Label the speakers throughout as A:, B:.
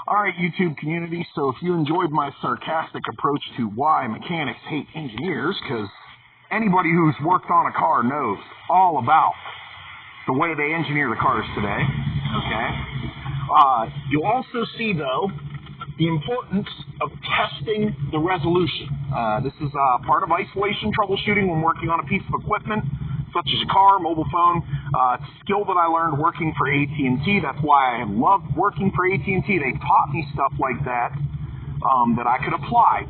A: Alright, YouTube community, so if you enjoyed my sarcastic approach to why mechanics hate engineers, because anybody who's worked on a car knows all about the way they engineer the cars today, okay? You'll also see, though, the importance of testing the resolution. This is part of isolation troubleshooting when working on a piece of equipment, such as a car, mobile phone. It's a skill that I learned working for AT&T. That's why I loved working for AT&T. They taught me stuff like that that I could apply.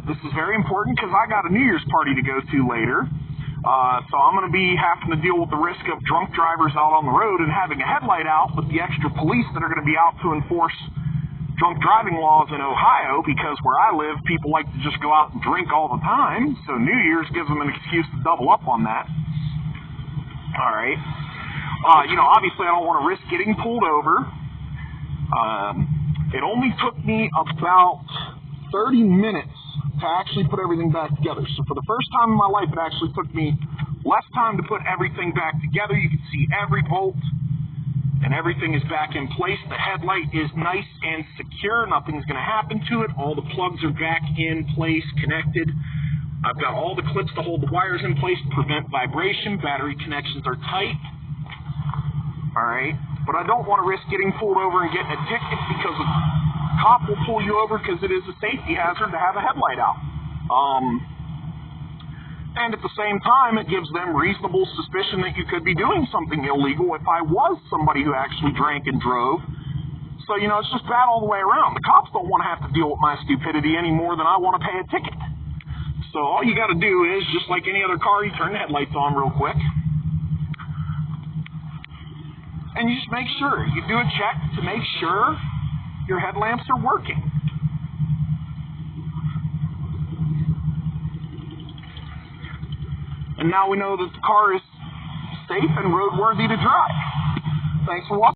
A: This is very important because I got a New Year's party to go to later. So I'm going to be having to deal with the risk of drunk drivers out on the road and having a headlight out with the extra police that are going to be out to enforce drunk driving laws in Ohio, because where I live, people like to just go out and drink all the time. So New Year's gives them an excuse to double up on that. All right. Obviously I don't want to risk getting pulled over. It only took me about 30 minutes to actually put everything back together. So for the first time in my life, it actually took me less time to put everything back together. You can see every bolt and everything is back in place. The headlight is nice and secure. Nothing's going to happen to it. All the plugs are back in place, connected. I've got all the clips to hold the wires in place to prevent vibration. Battery connections are tight. All right. But I don't want to risk getting pulled over and getting a ticket, because a cop will pull you over because it is a safety hazard to have a headlight out. And at the same time, it gives them reasonable suspicion that you could be doing something illegal if I was somebody who actually drank and drove. So, it's just bad all the way around. The cops don't want to have to deal with my stupidity any more than I want to pay a ticket. So all you got to do is, just like any other car, you turn the headlights on real quick. And you just make sure. You do a check to make sure your headlamps are working. And now we know that the car is safe and roadworthy to drive. Thanks for watching.